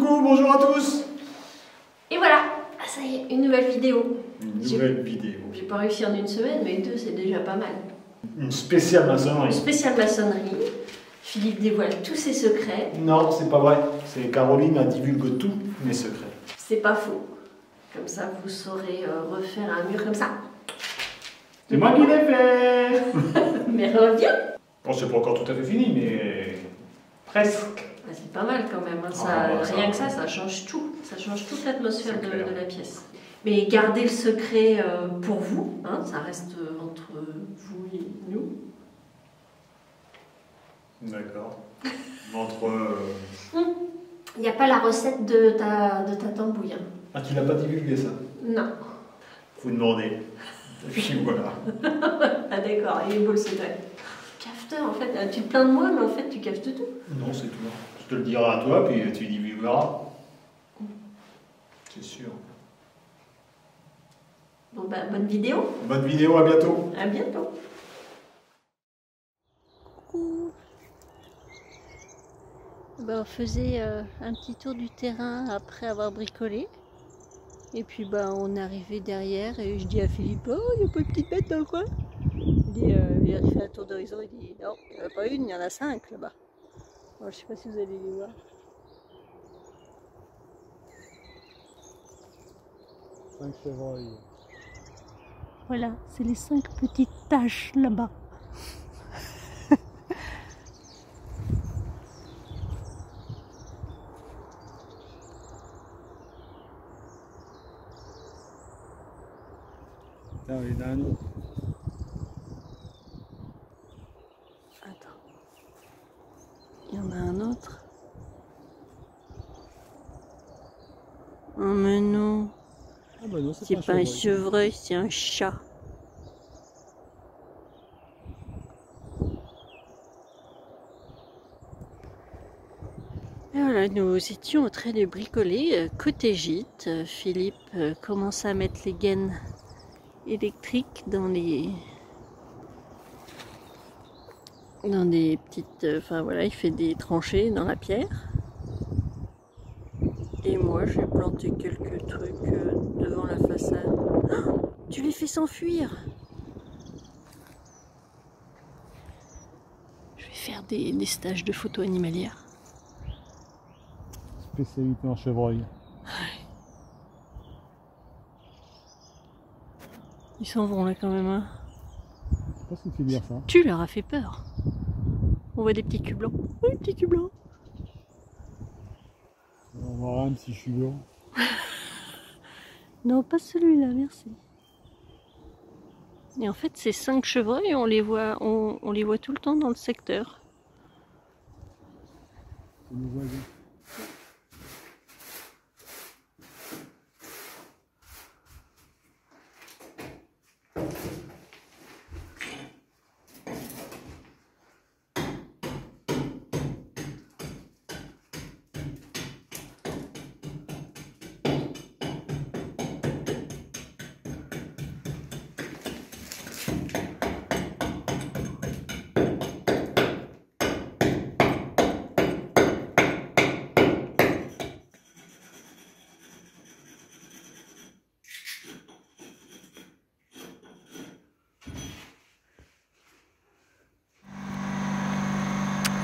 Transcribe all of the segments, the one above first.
Coucou, bonjour à tous. Et voilà, ça y est, une nouvelle vidéo. Une nouvelle vidéo. J'ai pas réussi en une semaine, mais deux, c'est déjà pas mal. Une spéciale Une maçonnerie. spéciale maçonnerie. Philippe dévoile tous ses secrets. Non, c'est pas vrai. C'est Caroline, elle divulgue tous mes secrets. C'est pas faux. Comme ça, vous saurez refaire un mur comme ça. C'est moi qui l'ai fait. Mais reviens. Bon, c'est pas encore tout à fait fini, mais presque. Ah, c'est pas mal quand même. Hein. Rien que ça change tout. Ça change toute l'atmosphère de la pièce. Mais gardez le secret pour vous. Hein. Ça reste entre vous et nous. D'accord. Entre... Il n'y a pas la recette de ta tambouille. Hein. Ah, tu l'as pas divulgué ça? Non. Faut demander. Et puis voilà. Ah d'accord, il est beau le secret. Cafeteur en fait, tu te plains de moi, mais en fait tu cafetes tout. Non, c'est tout. Je te le dirai à toi, puis tu divulgueras. C'est sûr. Bon bah, bonne vidéo. Bonne vidéo, à bientôt. À bientôt. Ben, on faisait un petit tour du terrain après avoir bricolé. Et puis on est arrivé derrière et je dis à Philippe, oh, il n'y a pas une petite bête dans le coin? Il dit, il a fait un tour d'horizon, il dit, non, il n'y en a pas une, il y en a 5 là-bas. Je ne sais pas si vous allez les voir. Cinq chevreuils. Voilà, c'est les 5 petites taches là-bas. Là, il y en a un autre. Attends. Il y en a un autre. Oh mais non. Ah bah non, C'est pas un chevreuil, c'est un chat. Et voilà, nous étions en train de bricoler côté gîte. Philippe commence à mettre les gaines électriques dans des petites... Enfin voilà, il fait des tranchées dans la pierre. Et moi, j'ai planté quelques trucs devant la façade. Oh, tu les fais s'enfuir! Je vais faire des stages de photo animalière. Spécialité en chevreuil. Ils s'en vont là quand même. Hein. Je sais pas si tu dire ça. Tu leur as fait peur. On voit des petits culs blancs. Oui, petits culs blancs. On va voir un si je suis blanc. Non, pas celui-là, merci. Et en fait, ces 5 chevreuils, on les voit tout le temps dans le secteur. C'est nos voisins.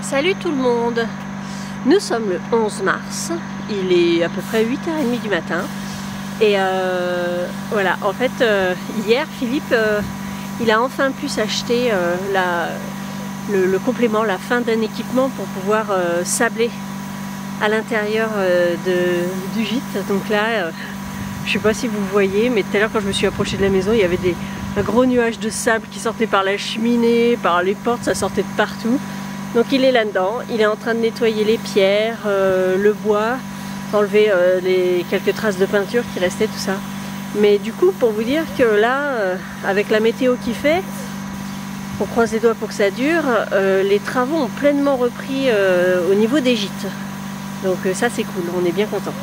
Salut tout le monde! Nous sommes le 11 mars, il est à peu près 8h30 du matin. Et voilà, en fait, hier, Philippe, il a enfin pu s'acheter le complément, la fin d'un équipement pour pouvoir sabler à l'intérieur du gîte. Donc là, je sais pas si vous voyez, mais tout à l'heure quand je me suis approchée de la maison, il y avait un gros nuage de sable qui sortait par la cheminée, par les portes, ça sortait de partout. Donc il est là-dedans, il est en train de nettoyer les pierres, le bois, enlever les quelques traces de peinture qui restaient, tout ça. Mais du coup, pour vous dire que là, avec la météo qu'il fait, on croise les doigts pour que ça dure, les travaux ont pleinement repris au niveau des gîtes. Donc ça c'est cool, on est bien content.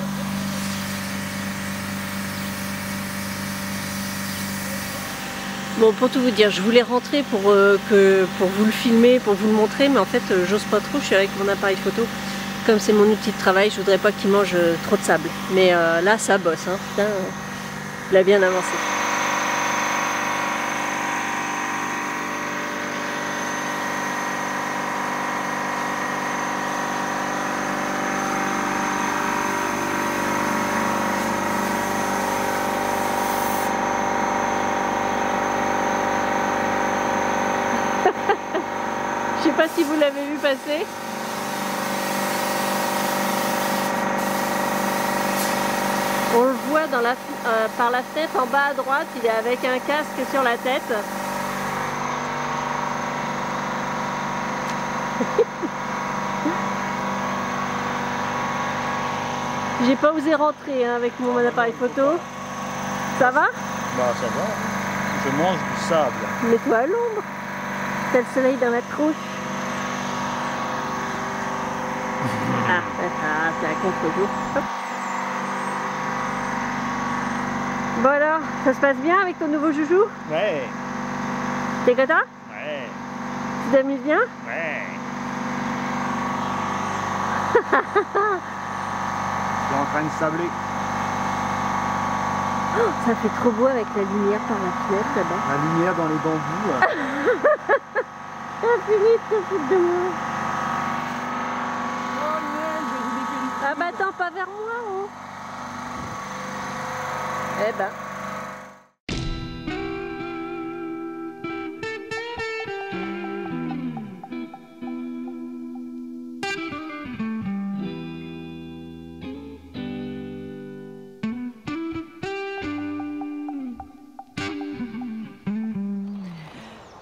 Bon, pour tout vous dire, je voulais rentrer pour vous le filmer, pour vous le montrer, mais en fait, j'ose pas trop, je suis avec mon appareil photo. Comme c'est mon outil de travail, je voudrais pas qu'il mange trop de sable. Mais là, ça bosse, hein. Putain, il a bien avancé. Je sais pas si vous l'avez vu passer. On le voit dans par la fenêtre en bas à droite, il est avec un casque sur la tête. J'ai pas osé rentrer hein, avec mon appareil photo. Ça va? Bah ça va. Je mange du sable. Mets-toi à l'ombre. T'as le soleil dans la tronche. Ah, c'est un contre-jour. Bon alors, ça se passe bien avec ton nouveau joujou? Ouais. T'es content? Ouais. Tu t'amuses bien? Ouais. Je suis en train de sabler. Oh, ça fait trop beau avec la lumière par la fenêtre là-bas. La lumière dans les bambous. Ah Philippe, t'es foutu de moi. Ah bah attends, pas vers moi oh. Eh ben.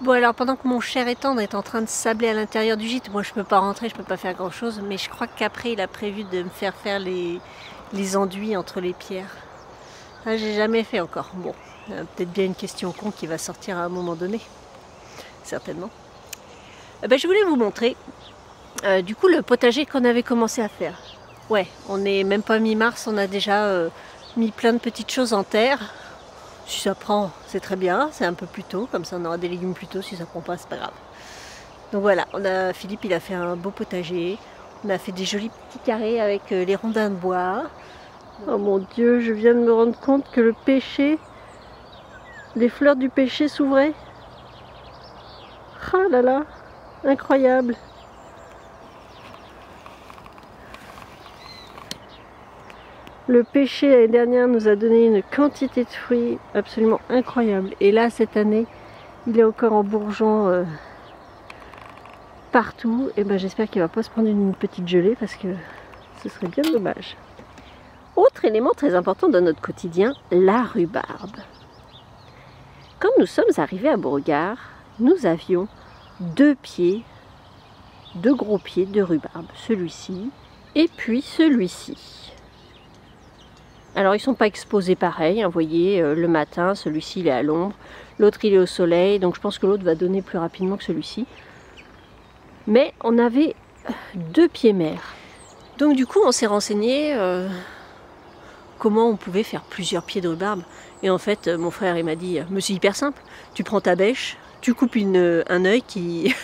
Bon alors pendant que mon cher et tendre est en train de sabler à l'intérieur du gîte, moi je peux pas rentrer, je peux pas faire grand chose, mais je crois qu'après il a prévu de me faire les enduits entre les pierres. Ah, j'ai jamais fait encore. Bon, peut-être bien une question con qui va sortir à un moment donné, certainement. Ben, je voulais vous montrer du coup le potager qu'on avait commencé à faire. Ouais, on n'est même pas mi-mars, on a déjà mis plein de petites choses en terre. Si ça prend, c'est très bien, c'est un peu plus tôt, comme ça on aura des légumes plus tôt, si ça prend pas, c'est pas grave. Donc voilà, Philippe il a fait un beau potager, on a fait des jolis petits carrés avec les rondins de bois. Oh mon Dieu, je viens de me rendre compte que le pêcher, les fleurs du pêcher s'ouvraient. Ah là là, incroyable. Le pêcher l'année dernière nous a donné une quantité de fruits absolument incroyable. Et là, cette année, il est encore en bourgeon partout. Et ben, j'espère qu'il ne va pas se prendre une petite gelée parce que ce serait bien dommage. Autre élément très important dans notre quotidien, la rhubarbe. Quand nous sommes arrivés à Beauregard, nous avions deux gros pieds de rhubarbe. Celui-ci et puis celui-ci. Alors ils ne sont pas exposés pareil, hein, vous voyez, le matin, celui-ci il est à l'ombre, l'autre il est au soleil, donc je pense que l'autre va donner plus rapidement que celui-ci. Mais on avait deux pieds mères. Donc du coup on s'est renseigné comment on pouvait faire plusieurs pieds de rhubarbe. Et en fait mon frère il m'a dit, mais c'est hyper simple, tu prends ta bêche, tu coupes un œil qui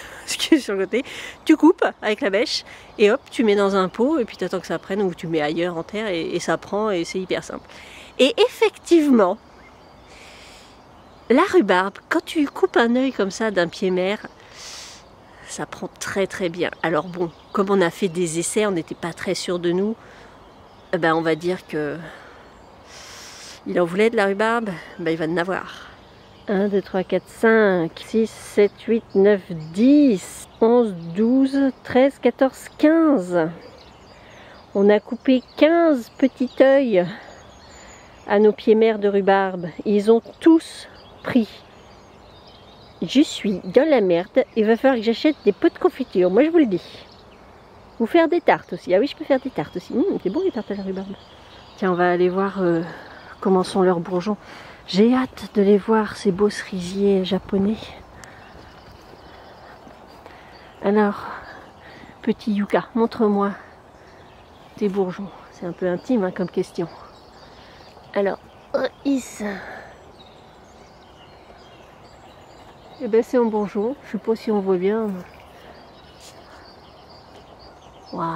est sur le côté, tu coupes avec la bêche et hop tu mets dans un pot et puis tu attends que ça prenne ou tu mets ailleurs en terre et ça prend et c'est hyper simple. Et effectivement la rhubarbe, quand tu coupes un œil comme ça d'un pied mère, ça prend très très bien. Alors bon, comme on a fait des essais, on n'était pas très sûr de nous, ben on va dire que il en voulait de la rhubarbe, ben il va en avoir. 1, 2, 3, 4, 5, 6, 7, 8, 9, 10, 11, 12, 13, 14, 15. On a coupé 15 petits œils à nos pieds mères de rhubarbe. Ils ont tous pris. Je suis dans la merde. Il va falloir que j'achète des pots de confiture. Moi je vous le dis. Ou faire des tartes aussi. Ah oui, je peux faire des tartes aussi. C'est bon les tartes à la rhubarbe. Tiens, on va aller voir comment sont leurs bourgeons. J'ai hâte de les voir, ces beaux cerisiers japonais. Alors, petit Yuka, montre-moi tes bourgeons. C'est un peu intime hein, comme question. Alors, Is. Eh ben c'est un bourgeon. Je sais pas si on voit bien. Waouh,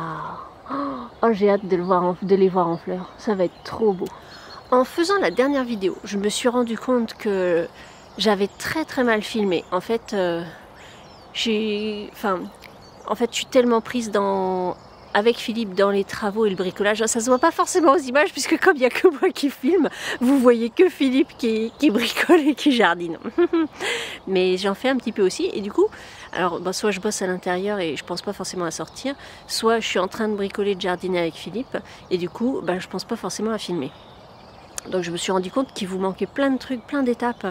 Oh, j'ai hâte de les voir en fleurs. Ça va être trop beau. En faisant la dernière vidéo, je me suis rendu compte que j'avais très mal filmé. En fait, je suis tellement prise avec Philippe dans les travaux et le bricolage. Ça se voit pas forcément aux images puisque comme il n'y a que moi qui filme, vous voyez que Philippe qui bricole et qui jardine. Mais j'en fais un petit peu aussi et du coup, alors soit je bosse à l'intérieur et je pense pas forcément à sortir, soit je suis en train de bricoler, de jardiner avec Philippe et du coup, je pense pas forcément à filmer. Donc je me suis rendu compte qu'il vous manquait plein de trucs, plein d'étapes.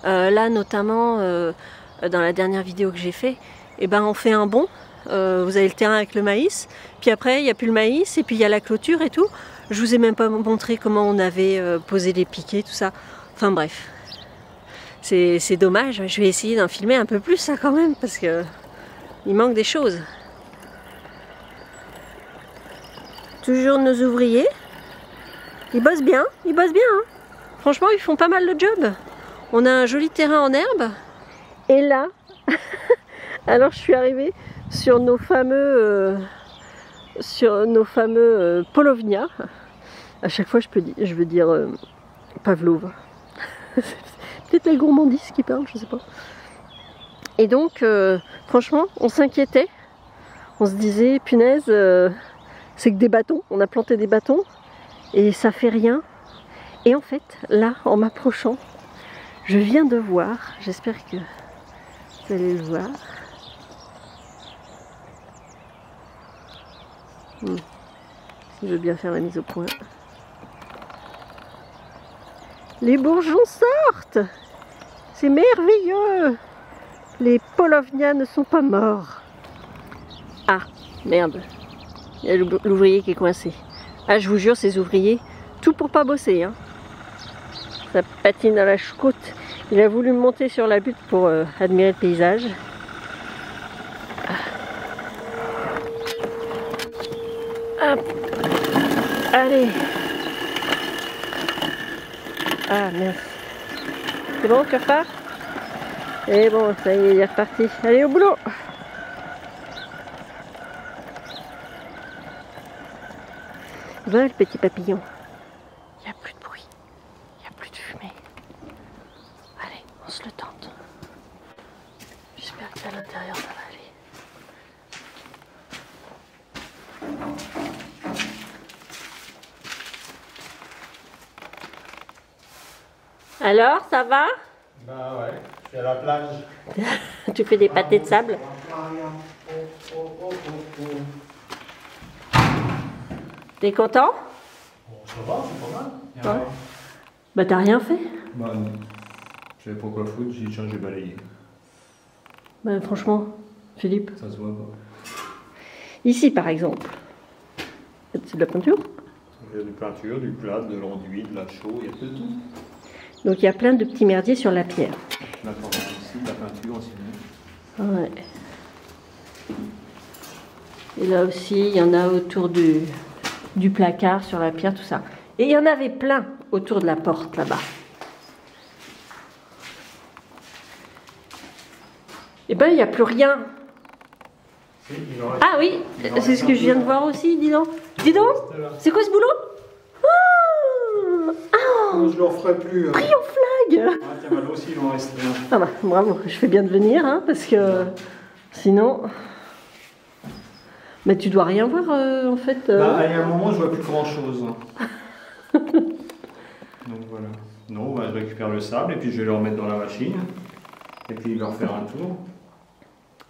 Là notamment, dans la dernière vidéo que j'ai fait, on fait un bond. Vous avez le terrain avec le maïs, puis après il n'y a plus le maïs, et puis il y a la clôture et tout. Je vous ai même pas montré comment on avait posé les piquets, tout ça. Enfin bref, c'est dommage. Je vais essayer d'en filmer un peu plus ça quand même, parce que il manque des choses. Toujours nos ouvriers. Ils bossent bien, hein. Franchement, ils font pas mal le job. On a un joli terrain en herbe. Et là, alors je suis arrivée sur nos fameux Polovnia. À chaque fois, je veux dire Pavlov. Peut-être la gourmandise qui parle, je sais pas. Et donc, franchement, on s'inquiétait. On se disait, punaise, c'est que des bâtons. On a planté des bâtons. Et ça fait rien. Et en fait, là, en m'approchant, je viens de voir, j'espère que vous allez le voir. Si je veux bien faire la mise au point. Les bourgeons sortent! C'est merveilleux! Les Polovnia ne sont pas morts. Ah, merde. Il y a l'ouvrier qui est coincé. Ah, je vous jure, ces ouvriers, tout pour pas bosser, hein. Ça patine à la choucroute. Il a voulu monter sur la butte pour admirer le paysage. Hop. Allez. Ah, merci. C'est bon, tu repars? Et bon, ça y est, il est reparti. Allez, au boulot! Va le petit papillon. Il n'y a plus de bruit. Il n'y a plus de fumée. Allez, on se le tente. J'espère qu'à l'intérieur ça va aller. Alors, ça va? Bah ouais, je suis à la plage. Tu fais des pâtés de sable? T'es content? Bon, ça va, c'est pas mal. Ouais. Bah t'as rien fait? Bah non. Je savais pas quoi foutre, j'ai dit tiens, j'ai balayé. Bah franchement, Philippe. Ça se voit pas. Ici par exemple. C'est de la peinture? Il y a de la peinture, du plâtre, de l'enduit, de la chaux, il y a de tout. Donc il y a plein de petits merdiers sur la pierre. La peinture ici, la peinture aussi. Ouais. Et là aussi, il y en a autour du placard, sur la pierre, tout ça. Et il y en avait plein autour de la porte, là-bas. Et ben, il n'y a plus rien. Ah oui, c'est ce que je viens de voir aussi, dis donc. Dis donc, c'est quoi ce boulot? Je ne le referai plus. Pris au flag. Ah, tiens, là aussi, il en reste rien. Ah bah, bravo, je fais bien de venir, hein, parce que sinon... Mais tu dois rien voir, en fait. Bah, il y a un moment, je vois plus grand-chose. Donc voilà. Non, bah, je récupère le sable et puis je vais le remettre dans la machine. Et puis il va refaire un tour.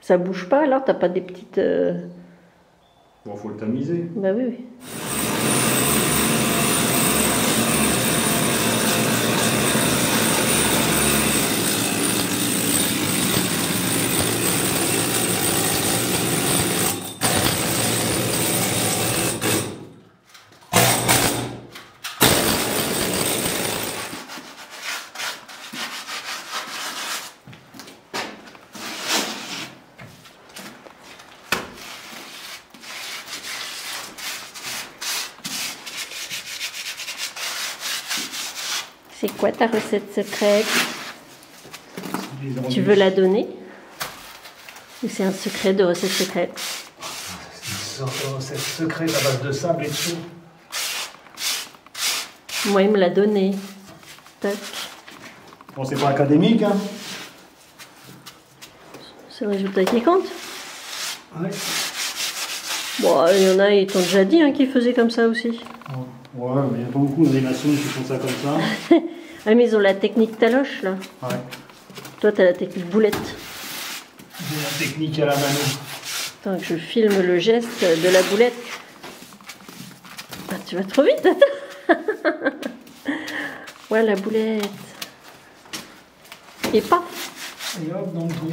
Ça bouge pas, alors t'as pas des petites... Bon, faut le tamiser. Bah oui, oui. C'est quoi ta recette secrète? Tu veux la donner? Ou c'est un secret de recette secrète? C'est cette secrète à base de sable et de chaux. Moi, il me l'a donné. Tac. Bon, c'est pas académique, hein. C'est le résultat qui compte. Ouais. Bon, il y en a, ils t'ont déjà dit hein, qu'ils faisaient comme ça aussi. Ouais, mais il n'y a pas beaucoup d'animations qui font ça comme ça. Ah, mais ils ont la technique taloche, là. Ouais. Toi, t'as la technique boulette. J'ai la technique à la mano. Attends, que je filme le geste de la boulette. Ah, tu vas trop vite, attends. Ouais, la boulette. Et paf. Et hop, dans le trou.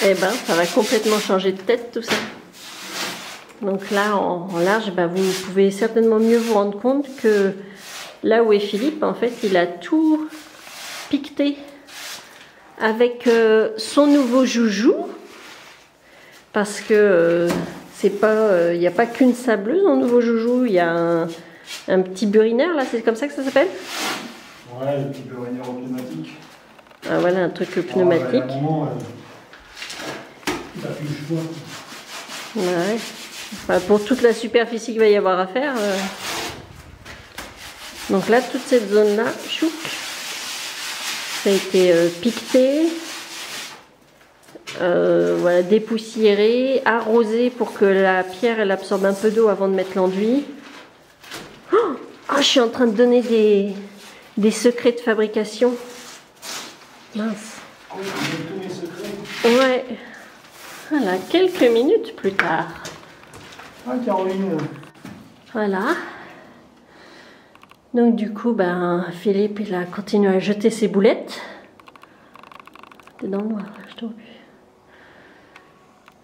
Eh ben, ça va complètement changer de tête tout ça. Donc là, en large, ben, vous pouvez certainement mieux vous rendre compte que là où est Philippe, en fait, il a tout piqueté avec son nouveau joujou. Parce que c'est pas, il n'y a pas qu'une sableuse en nouveau joujou, il y a un petit burinaire, là, c'est comme ça que ça s'appelle? Ouais, le petit burinaire pneumatique. Ah voilà, un truc pneumatique. À un moment, t'as plus le choix. Ouais. Enfin, pour toute la superficie qu'il va y avoir à faire. Donc là, toute cette zone-là, chouc, ça a été piqueté, voilà, dépoussiéré, arrosé pour que la pierre elle absorbe un peu d'eau avant de mettre l'enduit. Oh, je suis en train de donner des secrets de fabrication. Mince. Oh, tous mes secrets. Ouais. Voilà, quelques minutes plus tard. Ah, Caroline. Voilà. Donc du coup, ben, Philippe, il a continué à jeter ses boulettes. T'es dans le noir, là, je t'en prie.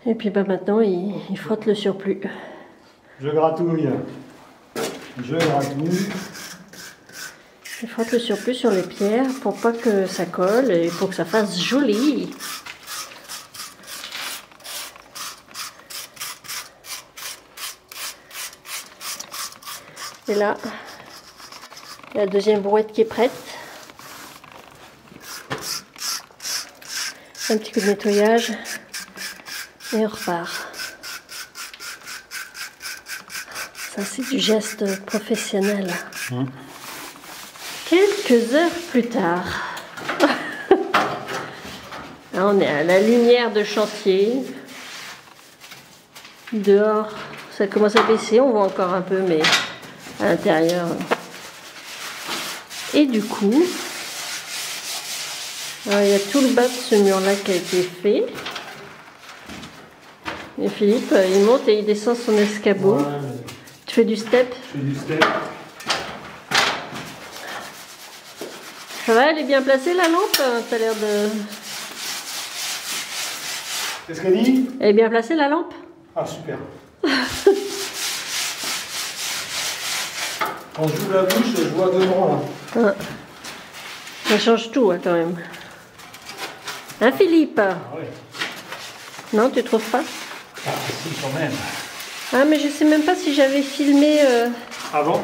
Et puis ben, maintenant, il frotte le surplus. Je gratouille. Je gratouille. Il frotte le surplus sur les pierres pour pas que ça colle et pour que ça fasse joli. Et là, la deuxième brouette qui est prête. Un petit coup de nettoyage et on repart. Ça, c'est du geste professionnel. Quelques heures plus tard, là, on est à la lumière de chantier. Dehors, ça commence à baisser, on voit encore un peu, mais à l'intérieur. Et du coup, il y a tout le bas de ce mur-là qui a été fait. Et Philippe, il monte et il descend son escabeau. Ouais, Tu fais du step? je fais du step. Ça va, elle est bien placée la lampe? T'as l'air de... Qu'est-ce qu'elle dit? Elle est bien placée la lampe? Ah, super. Quand j'ouvre la bouche, je vois devant là. Ça change tout hein, quand même. Hein Philippe? Ah ouais. Non, tu trouves pas? Ah, si, quand même. Ah mais je sais même pas si j'avais filmé... Avant?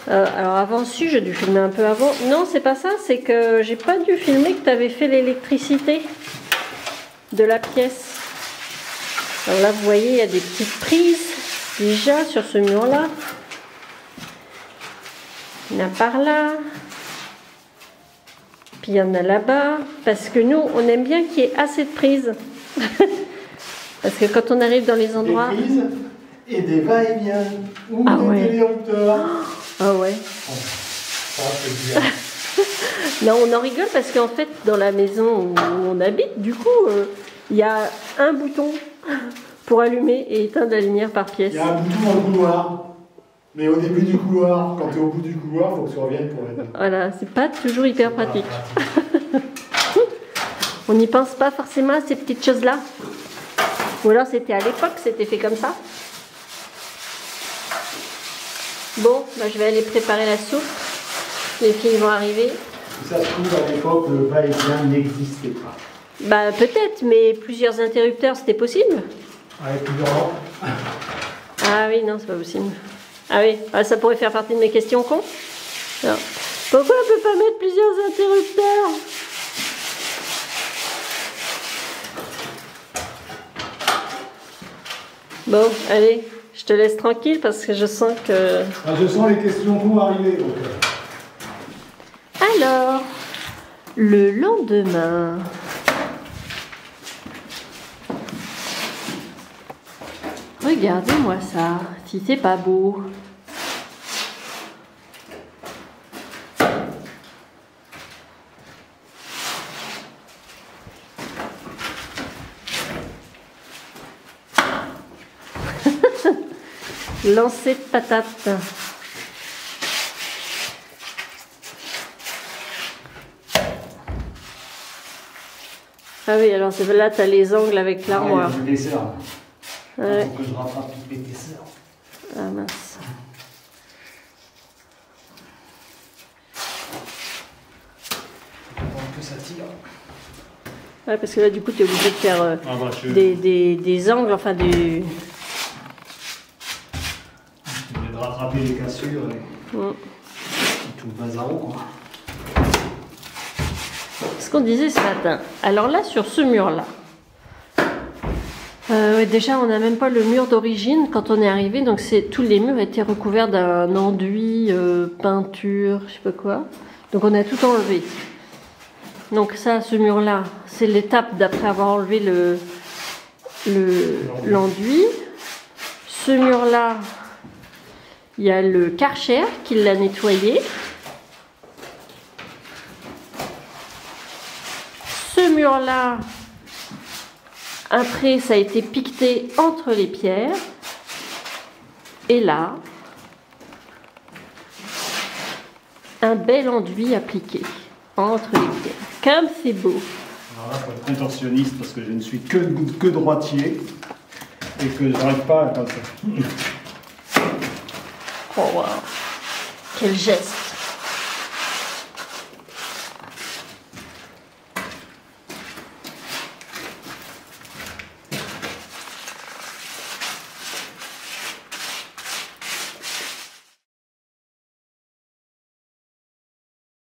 alors avant, si, j'ai dû filmer un peu avant. Non, c'est pas ça, c'est que j'ai pas dû filmer que tu avais fait l'électricité de la pièce. Alors là, vous voyez, il y a des petites prises déjà sur ce mur-là. Il y en a par là. Puis il y en a là-bas. Parce que nous, on aime bien qu'il y ait assez de prises. Parce que quand on arrive dans les endroits... Des prises et des va-et-vient. Ou Ah des ouais. téléopteurs. Ah ouais. Ça, c'est bien. Non, on en rigole parce qu'en fait, dans la maison où on habite, du coup, il y a un bouton pour allumer et éteindre la lumière par pièce. Il y a un bouton dans le couloir. Mais au début du couloir, quand tu es au bout du couloir, il faut que tu reviennes pour l'aider. Voilà, c'est pas toujours hyper pratique. On n'y pense pas forcément à ces petites choses-là. Ou alors c'était à l'époque, c'était fait comme ça. Bon, bah, je vais aller préparer la soupe. Les filles vont arriver. Si ça se trouve, à l'époque, le va-et-vient n'existait pas. Bah peut-être, mais plusieurs interrupteurs, c'était possible? Avec plusieurs lampes. Ah oui, non, c'est pas possible. Ah oui, ah, ça pourrait faire partie de mes questions cons. Non. Pourquoi on peut pas mettre plusieurs interrupteurs? Bon, allez, je te laisse tranquille parce que je sens que... Ah, je sens les questions vont arriver. Donc. Alors, le lendemain... Regardez-moi ça, si c'est pas beau. Lancer de patates. Ah oui, alors c'est là, tu as les angles avec l'armoire. Ah, il y a du dessert. Ouais. Faut que je rattrape toutes les desserts. Ah mince. Faut que ça tire. Ouais, parce que là, du coup, tu es obligé de faire Ah, bah, des angles, enfin du... Je vais de rattraper les cassures et tout le bazar, quoi. Ce qu'on disait ce matin. Alors là, sur ce mur-là, ouais, déjà, on n'a même pas le mur d'origine quand on est arrivé. Donc, tous les murs étaient recouverts d'un enduit, peinture, je sais pas quoi. Donc, on a tout enlevé. Donc, ça, ce mur-là, c'est l'étape d'après avoir enlevé l'enduit. Ce mur-là, il y a le Karcher qui l'a nettoyé. Ce mur-là, après, ça a été piqueté entre les pierres. Et là, un bel enduit appliqué entre les pierres. Comme c'est beau. Alors là, il faut être intentionniste parce que je ne suis que droitier et que je n'arrive pas à faire ça. Oh wow. Quel geste.